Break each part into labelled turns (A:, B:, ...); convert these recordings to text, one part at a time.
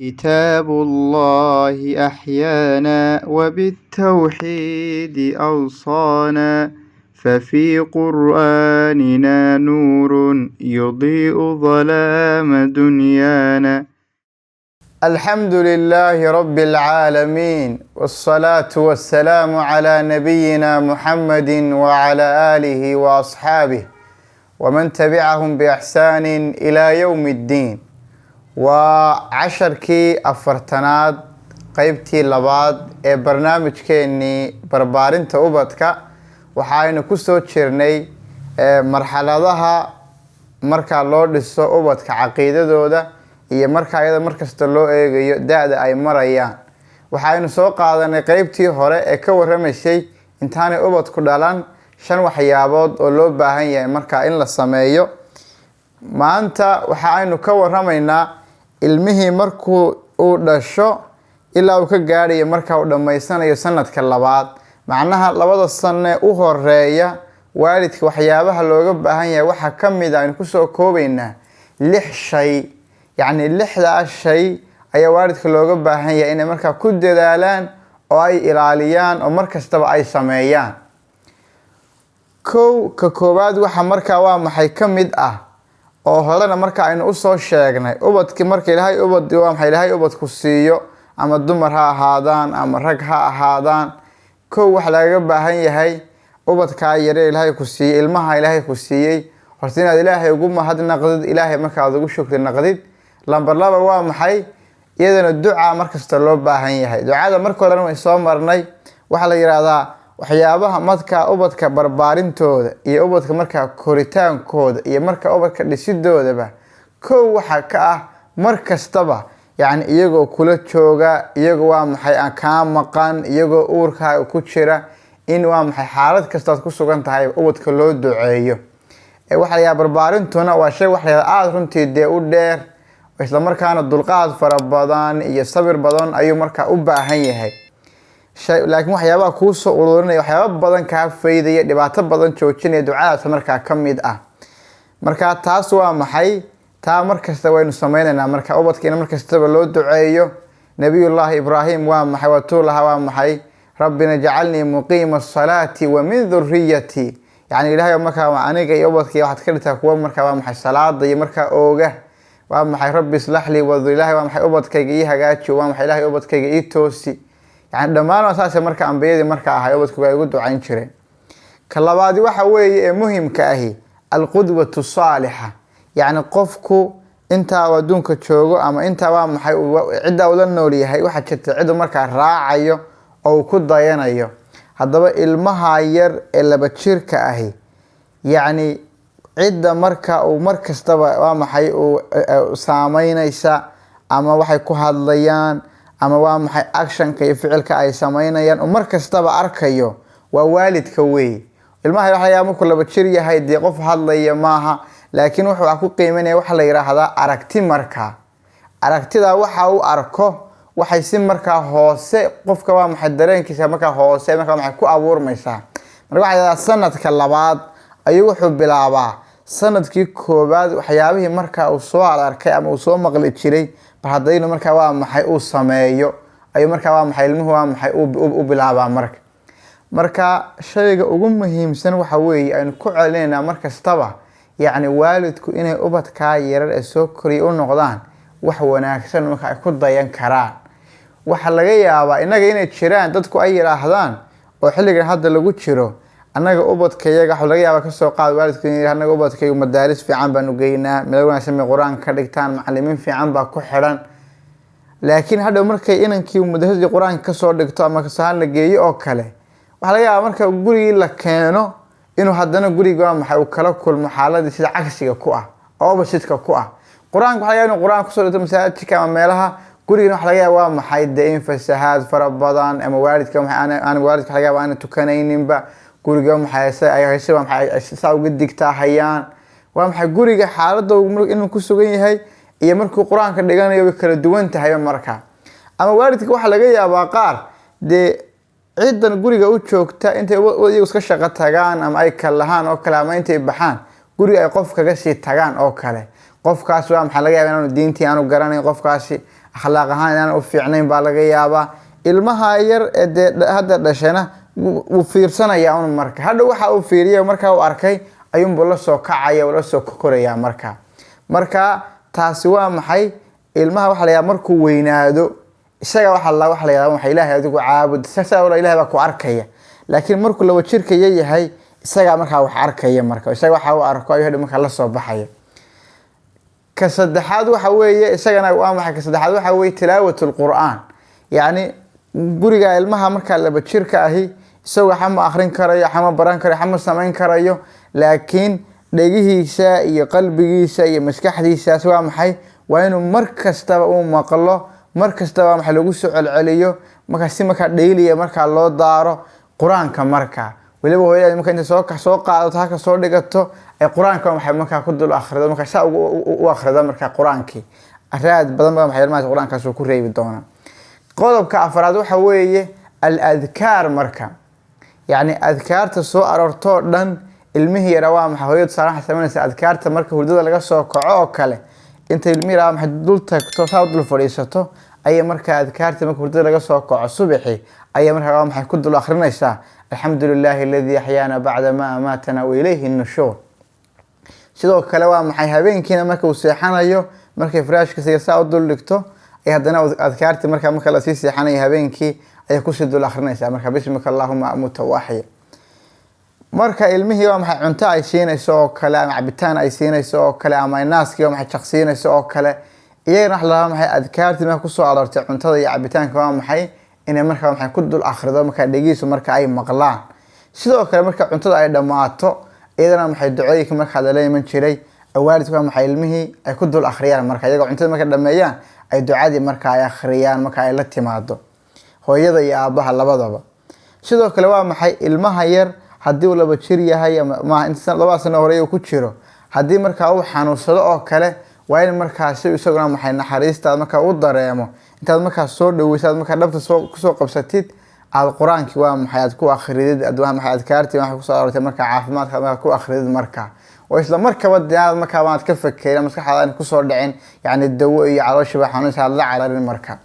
A: كتاب الله أحيانا وبالتوحيد أوصانا ففي قرآننا نور يضيء ظلام دنيانا. الحمد لله رب العالمين، والصلاة والسلام على نبينا محمد وعلى آله وأصحابه ومن تبعهم بإحسان إلى يوم الدين. وعشركي أفرتناد قيبتي لباد برنامج كيني بربارنتا ubadka waxaaynu ku soo jirnay marxaladaha marka loo dhiso ubadka caqiidadooda iyo marka ayada markasta loo eegayo daada ay marayaan. waxaaynu soo qaadanay qaybtii hore ee ka warramaysay intaanay ubadku dhalan 5 waxyaabood oo loo baahan yahay marka in la sameeyo. maanta waxaaynu ka warramaynaa ilmihii markuu uu dhasho ilaa uu ka gaarayo marka uu dhameysanayo sanadka labaad, macnaha 2 sano u horeeya waalidka waxyaabaha looga baahan yahay waxa kamid ah in ku soo koobaynaa 6 shay. يعني 6 shay ayaa waalidka looga baahan yahay inay marka ku dadaalaan oo ay ilaaliyaan oo markastaba ay sameeyaan. koobaad waxa marka waa maxay kamid ah oo horena marka aynu u soo sheegnay ubadki marka Ilaahay ubad waa maxay Ilaahay ubadku siiyo ama dumar ha ahaadaan ama rag ha ahaadaan. waxa laga baahan yahay ubadka yare Ilaahay ku siiyay, ilmaha Ilaahay ku siiyay, horta inaad Ilaahay ugu mahadnaqdid, Ilaahay marka aad ugu shukri naqdid. lambar 2 waa maxay iyadana duca markasta loo baahan yahay. ducada marka hore way soo marnay waxa la yiraahdaa waxyaabaha marka ubadka barbaarintooda iyo ubadka marka koritaankooda iyo marka ubadka dhisidoodaba waxa ka ah markastaba يعني iyagoo kula jooga, iyagoo waa maxay aan ka maqan, iyagoo uurka ku jira, in waa maxay xaalad kasta ku sugan tahay ubadka loo duceeyo. waxa la barbaarintuna waa shay wax aad runtii u dheer isla markaana dulqaad fara badan iyo sabir badan ayuu marka u baahan yahay. laakiin waxyaabaha ku soo ururinaya waxyaabo badan ka faa'iideeya dhibaato badan joojinaya ducada marka kamid ah. marka taas waa maxay taa markasta waynu sameeynaa marka ubadkeena markastaba loo duceeyo. nabiyullah ibraahim waa maxay watuulaha waa maxay rabbina ja'alni muqima as-salati wa min dhurriyyati. يعني ilaahay marka aniga iyo ubadkii waxaad ka dhigtaa kuwa marka waa maxay salaada iyo marka ooga waa maxay rabbi islaax li wa ilaahay waa maxay ubadkayga ii hagaaji, waa maxay ilaahay ubadkayga ii toosi. يعني dhamaan asaas marka ambiyadii marka ahay ubadku ay ugu ducayn jireen. ka labaad waxa weeye ee muhiimka ahi al-qudwatu salihah. يعني qofku inta waduunka joogo ama inta waa maxay cida uu la nool yahay waxa jirta cid marka raacayo oo ku dayanayo. haddaba ilmaha yar ee 2 jirka ahi يعني cida marka uu markastaba waa maxay uu saameynaysa ama waxay ku hadlayaan ama waa maxay actionka iyo ficilka ay sameynayaan oo markastaba arkayo waa waalidka weey. ilmaha waxa markuu 2 jir yahay dee qof hadlaya maaha, laakiin wuxuu ku qiimeynaya waxa la yiraahdaa aragti. marka aragtida waxa uu arko waxay si marka hoose qofka waa maxay dareenkiisa marka hoose marka maxay ku abuurmaysaa. marka waxa sanadka labaad ayuu wuxuu bilaabaa sanadkii koobaad waxyaabihii marka uu soo arkay ama uu soo maqli jiray bahadayna marka waa maxay uu sameeyo ayuu marka waa maxay ilmuhu waa maxay uu bilaabaa. marka shayga ugu muhiimsan waxa weeye aynu ku celinayna markastaba يعني waalidku inay ubadka yarar ee soo koriyo u noqdaan wax wanaagsan marka ay ku dayan karaan. waxa laga yaabaa inaga inay jiraan dadku ay yiraahdaan oo xilligan hadda lagu jiro anaga ubadkayaga waxa laga yaabaa ka soo qaad waalidku inay anaga ubadkayga madaaris fiican baan u geynaa, meel wanaagsan ee quraan ka dhigtaan, macallimiin fiican baa ku xiran. laakiin hadda markay inankii madrasadii quraan ka soo dhigto ama kasaan la geeyo oo kale waxa laga yaabaa marka gurigii la keeno inuu haddana guriga maxay uu kala kulmo xaaladii sida cagsiga ku ah oo basidka ku ah. quraanku waxa yahay quraan ku soo dhigto masaajidka ama meelaha guriga waxa laga yaabaa maxay deyn fasahaad fara badan ama waalidka maxay aan waalidka laga yaabaa aan tukanayninba guriga maxay ay hayso maxay saa uga digtaa hayaan. waa maxay guriga xaaladda inuu ku sugan yahay iyo markuu quraanka dhiganayo way kala duwan tahay marka. ama waalidka waxa laga yaabaa qaar ciidan guriga u joogta intay iyagu iska shaqo tagaan ama ay kalahaan oo kale ama intay baxaan guriga ay qof kaga sii tagaan oo kale. qofkaas waa maxaa laga yaabaa inuu diintii aanu garanayn, qofkaasi akhlaaq ahaan inaan u fiicnayn baa laga yaabaa. ilmaha yar ee hadda dhashana wuu fiirsanaya un marka hadhow waxa uu fiiriyo marka uu arkay ayuunbuu la soo kacaya oo la soo koraya marka taasi waa maxay ilmaha waxa la yaabaa markuu weynaado isaga waxa la yaabaa waxa Ilaahay adigu caabud saasa wala Ilaahay baa ku arkaya laakiin markuu laba jirka yahay isaga marka wax arkaya isaga waxa uu arko ayuu marka la soo baxaya. ka saddexaad waxa weeye isagana waa maxay ka saddexaad waxa weeye tilaawatul qur'aan yani guriga ilmaha marka laba jirka ahi isaga xama akhrin karayo xama baran karayo xama samayn karayo laakiin dhagihiisa iyo qalbigiisa iyo maskaxdiisa waa maxay waa inuu markastaba uu maqlo markastaba waxa lagu soo celceliyo marka dhayliya marka loo daaro quraanka waliba hooyada marka inta soo qaadato halka soo dhigato ay quraanka waxay marka ku dul akhrido marka saa u akhrido marka quraanki araad badan baa maxay ilmaha quraanka soo ku reebi doona. qodobka afraad waxa weeye al-adkaar yani adkaarta soo aroorto dhan ilmihi yara waa maxay hooyada saaran sameynaysa adkaarta marka hurdada laga soo kaco oo kale inta ilmihi yara maxay dul tagto saa dul fadhiisato ay marka adkaarta marka hurdada laga soo kaco subaxi ay marka maxay ku dul akhrinaysaa alxamdulillahi alladhi ahyaana ba'da ma amatana wa ilayhi an-nushur. sidoo kale waa maxay habeenkiina marka uu seexanayo markay firaashkiisa saa u dul dhigto ay hadana adkaarta marka la sii seexanayo habeenkii ay ku sii dul akhrinaysaa marka bismika allahumma amutu wa ahya. marka ilmihi waa maxay cunto ay siinayso oo kale ama cabitaan ay siinayso oo kale ama naaskii waa maxay shaqsiinayso oo kale iyagana wax la maxay adkaartii marka ku soo aroortay cuntada iyo cabitaanka waa maxay inay marka maxay ku dul akhrido marka dhagiisu marka ay maqlaan. sidoo kale marka cuntada ay dhamaato iyadana maxay ducooyinka marka la leeyahay jiray waalidku waa maxay ilmihi ay ku dul akhriyaan marka iyaga cuntada marka dhameeyaan ay ducadii marka ay akhriyaan marka ay la timaado hooyada iyo aabaha labadaba. sidoo kale waa maxay ilmaha yar haddii uu laba jir yahay ama inta laba sano hore uu ku jiro haddii marka uu xanuunsado oo kale waa in markaas isaguna maxay naxariista marka uu dareemo intaad marka soo dhaweysaad marka dhabta ku soo qabsatid aad quraanki waa maxay aad ku akhridid adwaa maxay adkaartii waxa ku soo aroortay marka caafimaadka marka ku akhridid marka oo isla markaba diyaar marka aad ka fakeeyay maskaxdaada ku soo dhicin yani dawo iyo caloosha xanuunsa la calarin marka.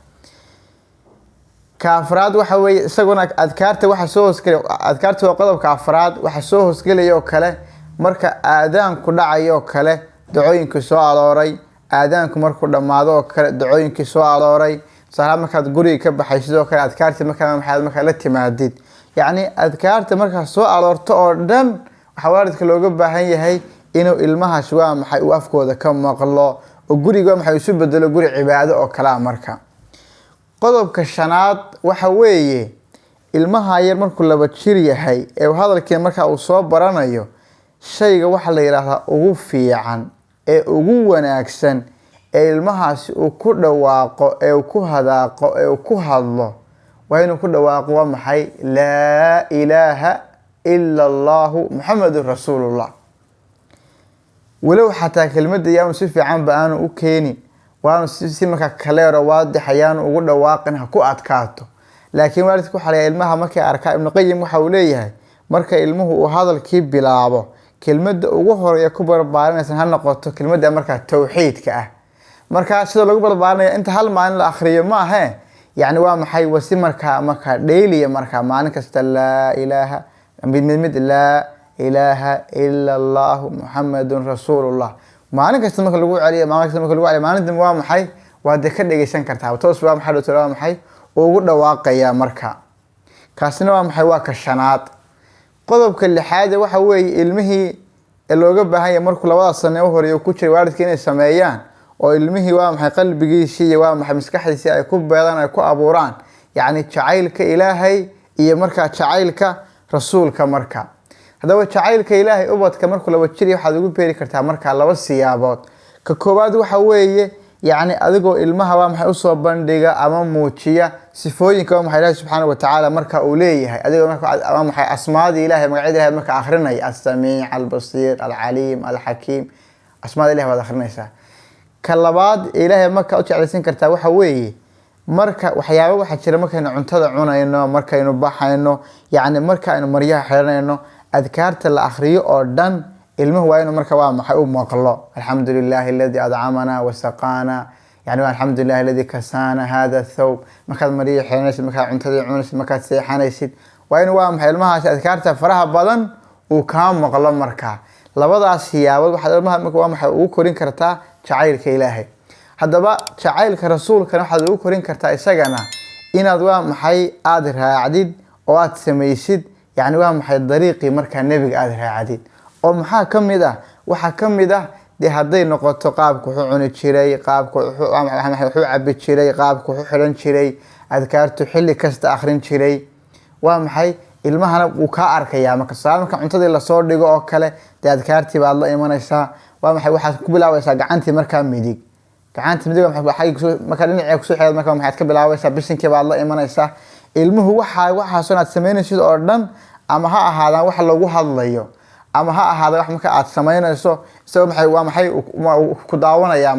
A: kaafraad waxa weeye isaguna adkaarta waxa soo hoosgelay adkaarta qodobka afraad waxa soo hoosgelay oo kale marka aadaanku dhacayo kale ducooyinka soo arooray aadaanku markuu dhamaado oo kale ducooyinka soo arooray salaam marka guriga ka baxay sidoo kale adkaarta marka la timaadid yani adkaarta marka soo aroorto oo dhan waxa waalidka looga baahan yahay inuu ilmahaas waa maxay uu afkooda ka maqlo oo guriga maxay isu bedelo guri cibaado oo kala marka. qodobka shanaad waxa weeye ilmaha yar markuu laba jir yahay ee hadalkii marka uu soo baranayo shayga waxa la yiraahdaa ugu fiican ee ugu wanaagsan ee ilmahaas uu ku dhawaaqo ee uu ku hadaaqo ee uu ku hadlo waa inuu ku dhawaaqo waa maxay laa ilaaha illa allah muhammadur rasuulullah. walow xataa kelmadda yaa si fiican baan u keenin waanu si marka kaleero waadixayaan ugu dhawaaqin ha ku adkaato laakiin waalidku waxa leeyahay ilmaha markay arkaa ibn qayyim waxa uu leeyahay marka ilmuhu uu hadalkii bilaabo kelmadda ugu horeeya ku barbaarinaysa ha noqoto kelmadda marka tawxiidka marka sida lagu barbaarinaya inta hal maalin la akhriyo ma aha yani waa maxay wasi marka dhayliya marka maalin kasta la ilaaha la ilaaha illa allah muhammadun rasuulullah maalin kasta marka lagu celiyo maalinta waa maxay waa ka dhageysan kartaa toos waa maxay waa maxay ugu dhawaaqaya marka kaasina waa maxay waa ka shanaad. qodobka lixaad waxa weeye ilmihii looga baahan yahay markuu labada sano u horeeyo ku jiray waalidka inay sameeyaan oo ilmihii waa maxay qalbigiisa iyo waa maxay maskaxdiisa ay ku beedan ay ku abuuraan yani jacaylka ilaahay iyo marka jacaylka rasuulka marka. hadaba jacaylka ilaahay ubadka markuu laba jir waxaad ugu beeri kartaa marka laba siyaabood. ka koobaad waxa weeye yani adigoo ilmaha waa maxay u soo bandhiga ama muujiya sifooyinka waa maxay Ilaahay subhanahu wa ta'ala marka uu leeyahay adigoo marka ama maxay asmaada ilaahay magacyada ilaahay marka akhrinay as-sami' al-basir al-alim al-hakim asmaada ilaahay wada akhrinaysa. ka labaad ilaahay marka u jeclaysan kartaa waxa weeye marka waxyaabo waxa jira markaynu cuntada cunayno markaynu baxayno yani markaynu maryaha xiranayno adkaarta la akhriyo oo dhan ilmuhu waa inuu marka waa maxay u maqlo alxamdulillahi alladhi ad'amana wa saqana يعني الحمد لله الذي كسانا هذا الثوب markaad mariyo xirnaysid markaad cuntada cunaysid markaad seexanaysid waa in waa maxay ilmahaas adkaarta faraha badan uu ka maqlo markaa labadaas siyaabood waxaad ilmaha markaa waa maxay ugu korin kartaa jacaylka Ilaahay haddaba jacaylka rasuulkana waxaad ugu korin kartaa isagana inaad waa maxay aad raacdid oo aad samaysid yani waa maxay dariiqii markaa nabiga aad raacdid oo maxaa kamid ah waxa kamid ah de haday noqoto qaabku wuxuu cuni jiray qaabku wuxuu cabi jiray qaabku wuxuu xiran jiray adkaartu xilli kasta akhrin jiray waa maxay ilmahana uu ka arkaya marka cuntada la soo dhigo oo kale de adkaartii baad la imanaysaa waa maxay waxaad ku bilaabaysaa gacantii markaa midig waxay marka dhinaca ku soo xeed marka maxaad ka bilaabaysaa bisinkii baad la imanaysaa ilmuhu waxa soo aad sameynaysid oo dhan ama ha ahaadaan wax lagu hadlayo ama ha ahaado wax marka aad sameynayso isagoo maxay ku daawanaya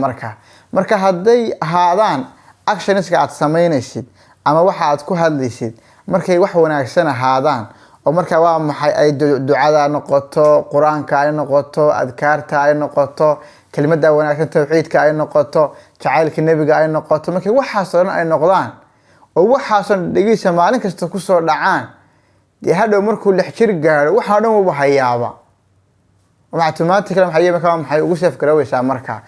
A: marka haday ahaadaan actionska aad sameynaysid ama waxa aad ku hadlaysid markay wax wanaagsan ahaadaan oo marka waa maxay ay ducada noqoto quraanka ay noqoto adkaarta ay noqoto kelimada wanaagsan tawxiidka ay noqoto jacaylka nabiga ay noqoto markay waxaas oo dhan ay noqdaan oo waxaas oo dhageysa maalin kasta ku soo dhacaan dee hadhow markuu lix jir gaaro waxa dhan uu hayaaba automatically maxay ugu saf garawaysaa marka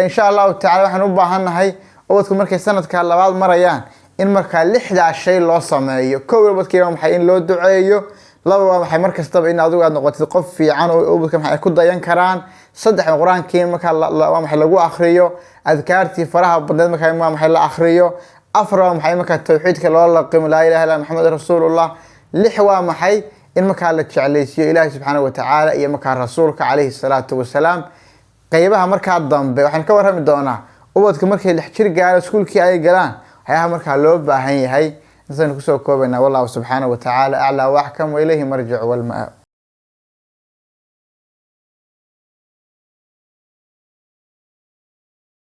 A: insha Allah ta'ala waxaan u baahanahay ubadku markay sanadka labaad marayaan in marka lixda shay loo sameeyo koow ubadkiina maxay in loo duceeyo laba maxay markastaba in adigu aad noqotid qof fiican oo ubadka maxay ku dayan karaan saddex quraankiin marka maxay lagu akhriyo adkaartii faraha badan marka maxay la akhriyo afar maxay marka tawxiidka loo laqimo la ilaaha illa muhammad rasuulullah lix waa maxay in marka la jeclaysiyo Ilaahay subhanahu wa ta'ala iyo marka rasuulka kaleey salaatu wasalaam qaybaha marka dambe waxaan ka warrami doonaa ubadka markay lix jir gaaro iskuulkii ay galaan hayaha marka loo baahan yahay inaan ku soo koobayna wallahu subhanahu wa ta'ala a'la wa ahkam wa ilayhi marji'u wal ma'ab